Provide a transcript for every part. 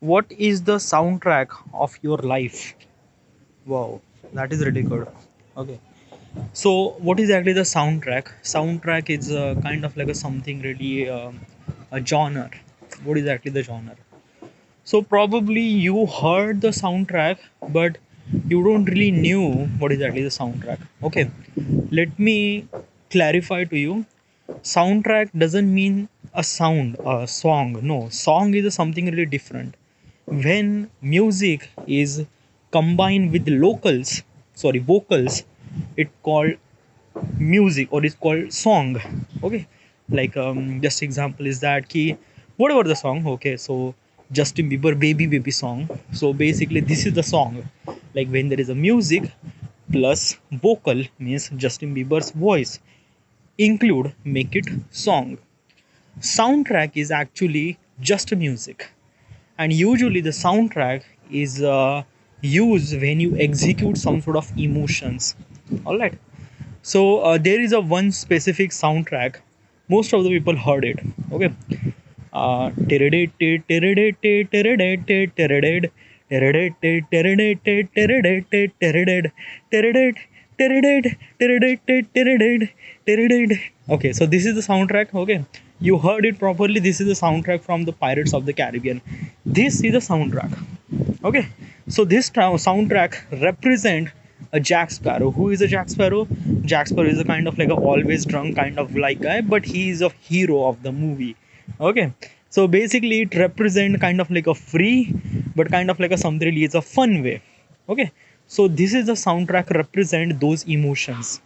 What is the soundtrack of your life? Wow, that is really good. Okay, so what is actually the soundtrack? Soundtrack is kind of like a something really a genre. What is actually the genre? So probably you heard the soundtrack, but you don't really knew what is actually the soundtrack. Okay, let me clarify to you. Soundtrack doesn't mean a sound, a song. No, song is something really different. When music is combined with vocals, it called music or it's called song. Okay, like just example is that key, whatever the song. Okay, so Justin Bieber baby baby song. So basically this is the song. Like when there is a music plus vocal means Justin Bieber's voice include make it song. Soundtrack is actually just music, and usually the soundtrack is used when you execute some sort of emotions. All right, so there is a one specific soundtrack, most of the people heard it. Okay, uh, okay, so this is the soundtrack. Okay, you heard it properly. This is the soundtrack from the Pirates of the Caribbean. This is the soundtrack. Okay, so this soundtrack represent a Jack Sparrow. Who is a Jack Sparrow? Jack Sparrow is a kind of like a always drunk kind of like guy, but he is a hero of the movie. Okay, so basically it represent kind of like a free, but kind of like a something really is a fun way. Okay, so this is the soundtrack represent those emotions.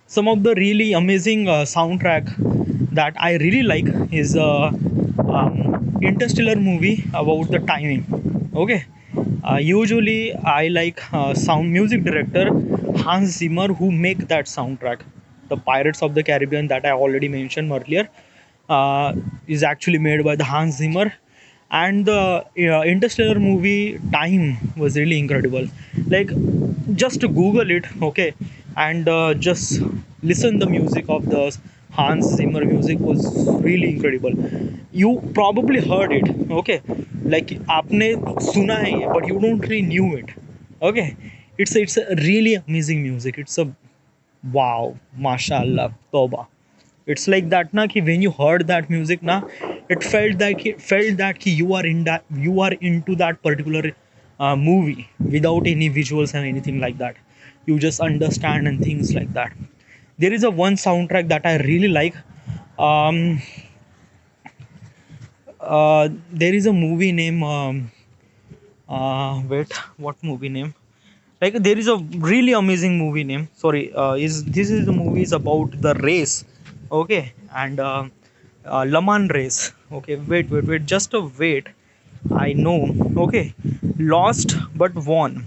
Some of the really amazing soundtrack that I really like is Interstellar movie about the timing. Okay, usually I like sound music director Hans Zimmer who make that soundtrack. The Pirates of the Caribbean that I already mentioned earlier is actually made by the Hans Zimmer, and the Interstellar movie time was really incredible. Like just Google it, okay, and just listen the music of the Hans Zimmer music was really incredible. You probably heard it, okay, like आपने सुना है but you don't really knew it. Okay, it's a really amazing music. It's a wow, mashallah, toba. It's like that na ki when you heard that music na, it felt that ki you are into that particular movie without any visuals and anything like that. You just understand and things like that. There is a one soundtrack that I really like. Um, there is a movie name. Wait, what movie name? Like there is a really amazing movie name. Sorry, is this is the movie is about the race, okay, and Le Mans race. Okay, wait, just a wait. I know. Okay, lost but won.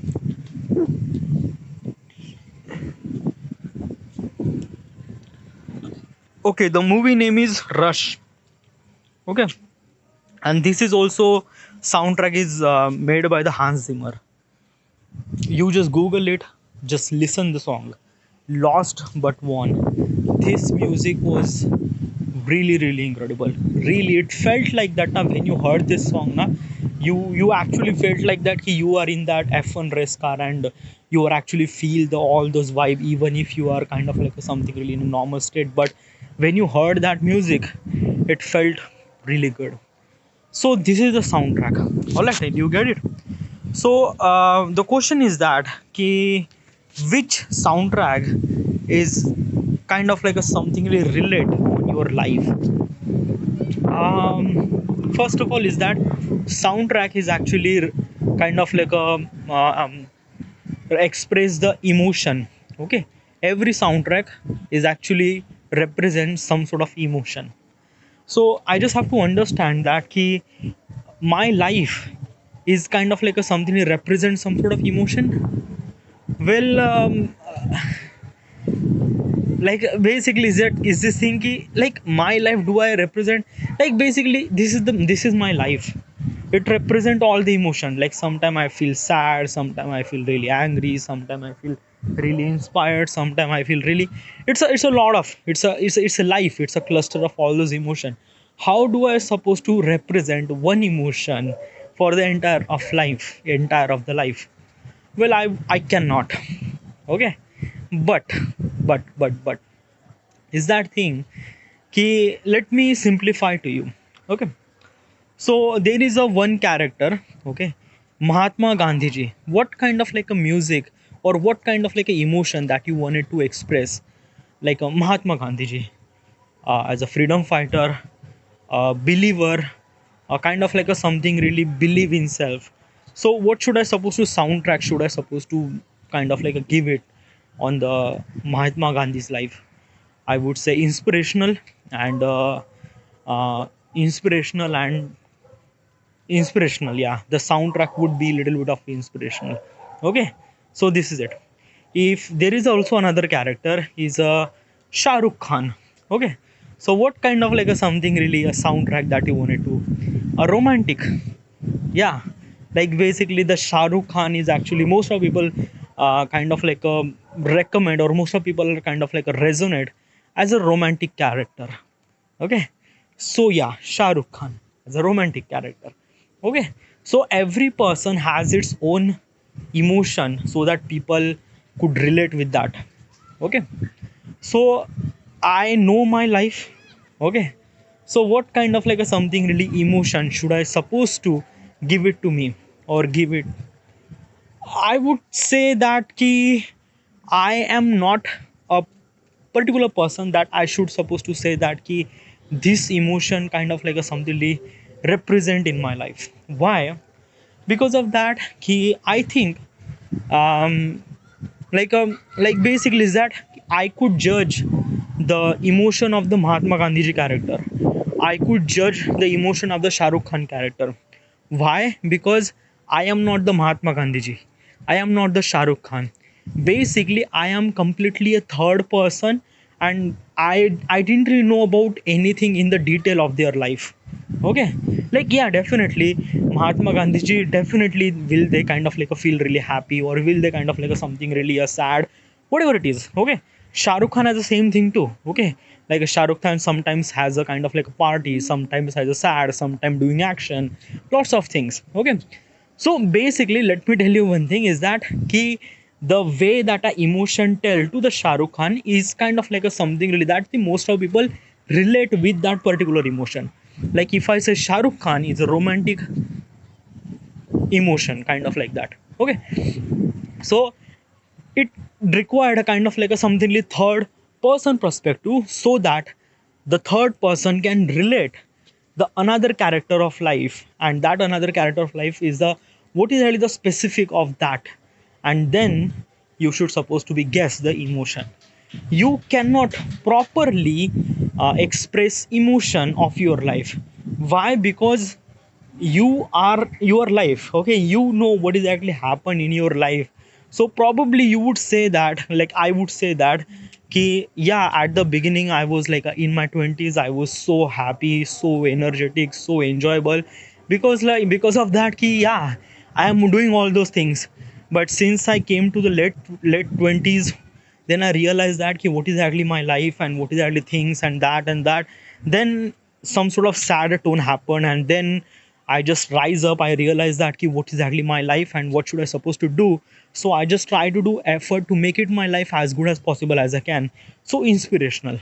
Okay, the movie name is Rush. Okay, and this is also soundtrack is made by the Hans Zimmer. You just Google it, just listen the song. Lost but won. This music was really incredible. Really, it felt like that now when you heard this song na, you actually felt like that ki you are in that F1 race car and you are actually feel the all those vibe even if you are kind of like something really in a normal state, but when you heard that music it felt really good. So this is the soundtrack. All right, you get it. So the question is that ki, which soundtrack is kind of like a something really relate on your life. First of all is that soundtrack is actually kind of like a express the emotion. Okay, every soundtrack is actually represents some sort of emotion. So I just have to understand that ki my life is kind of like a something that represents some sort of emotion. Well, like basically is this thing ki, like my life do I represent, like basically this is my life. It represent all the emotion. Like sometime I feel sad, sometime I feel really angry, sometime I feel really inspired, sometime I feel really, it's a lot of it's a life, it's a cluster of all those emotion. how do I supposed to represent one emotion for the entire of the life? Well, I cannot. Okay, but but is that thing ki, let me simplify to you. Okay, so there is a one character. Okay, Mahatma Gandhi ji. What kind of like a music or what kind of like a emotion that you wanted to express, like a Mahatma Gandhi ji, as a freedom fighter, a believer, a kind of like a something really believe in self. So what should I supposed to soundtrack should I supposed to kind of like a give it on the Mahatma Gandhi's life? I would say inspirational and inspirational and inspirational. Yeah, the soundtrack would be a little bit of inspirational. Okay, so this is it. If there is also another character, is a Shah Rukh Khan. Okay, so what kind of like a something really a soundtrack that you wanted to a romantic? Yeah, like basically the Shah Rukh Khan is actually most of people kind of like a recommend, or most of people are kind of like a resonate as a romantic character. Okay, so yeah, Shah Rukh Khan as a romantic character. Okay, so every person has its own emotion so that people could relate with that. Okay, so I know my life. Okay, so what kind of like a something really emotion should I supposed to give it to me, or give it? I would say that ki I am not a particular person that I should supposed to say that ki this emotion kind of like a something really represent in my life. Why? Because of that ki I think um like basically is that I could judge the emotion of the Mahatma Gandhi ji character. I could judge the emotion of the Shah Rukh Khan character. Why? Because I am not the Mahatma Gandhi ji, I am not the Shah Rukh Khan. Basically I am completely a third person, and I didn't really know about anything in the detail of their life. Okay, like yeah, definitely Mahatma Gandhi ji definitely will they kind of like a feel really happy, or will they kind of like a something really a sad, whatever it is. Okay, Shah Rukh Khan has the same thing too. Okay, like a Shah Rukh Khan sometimes has a kind of like a party, sometimes has a sad, sometimes doing action, lots of things. Okay, so basically let me tell you one thing is that ki the way that a emotion tell to the Shah Rukh Khan is kind of like a something really that the most of people relate with that particular emotion. Like if I say Shah Rukh Khan is a romantic emotion, kind of like that. Okay, so it required a kind of like a something like third person perspective, so that the third person can relate the another character of life, and that another character of life is the what is really the specific of that, and then you should supposed to be guess the emotion. You cannot properly express emotion of your life. Why? Because you are your life. Okay, you know what is actually happened in your life. So probably you would say that, like I would say that ki yeah, at the beginning I was like in my 20s I was so happy, so energetic, so enjoyable, because like because of that ki yeah, I am doing all those things. But since I came to the late 20s, then I realized that ki what is actually my life, and what is actually things, and that then some sort of sad tone happened, and then I just rise up. I realize that ki what is exactly my life and what should I supposed to do. So I just try to do effort to make it my life as good as possible as I can. So inspirational.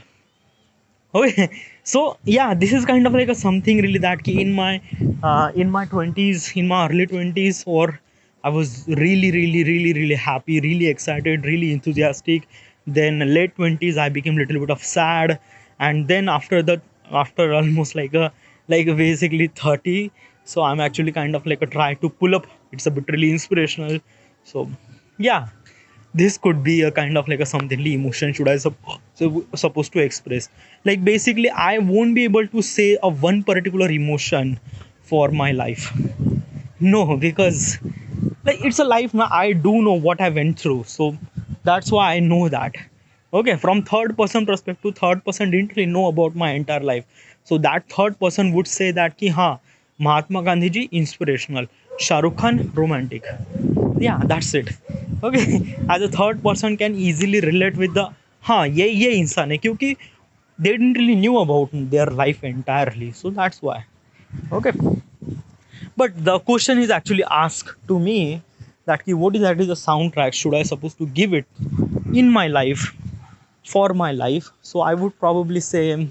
Okay, so yeah, this is kind of like a something really that ki in my 20s, in my early 20s, or I was really happy, really excited, really enthusiastic. Then late 20s, I became a little bit of sad, and then after that, after almost like basically 30, so I'm actually kind of like a try to pull up. It's a bit really inspirational. So yeah, this could be a kind of like a something emotion should I supposed to express. Like basically I won't be able to say a one particular emotion for my life. No, because like it's a life now. I do know what I went through, so that's why I know that. Okay, from third person perspective, third person didn't really know about my entire life, so that third person would say that ki ha, Mahatma Gandhi ji inspirational, Shah Rukh Khan romantic. Yeah, that's it. Okay, as a third person can easily relate with the हाँ ये इंसान है, क्योंकि they didn't really knew about their life entirely, so that's why. Okay, but the question is actually asked to me that what is actually the soundtrack should I supposed to give it in my life, for my life. So I would probably say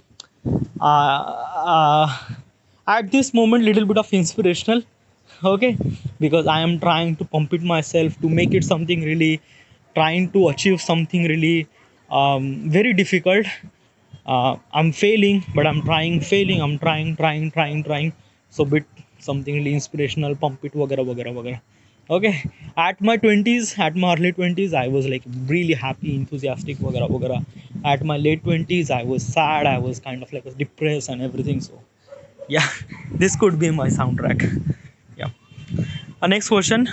uh, uh, at this moment little bit of inspirational. Okay, because I am trying to pump it myself to make it something really, trying to achieve something really very difficult. I'm failing, but I'm trying, failing, I'm trying. So bit something really inspirational, pump it, wagera wagera wagera. Okay, at my 20s, at my early 20s, I was like really happy, enthusiastic, wagera wagera. At my late 20s, I was sad, I was kind of like depressed and everything. So yeah, this could be my soundtrack. Yeah. Next question.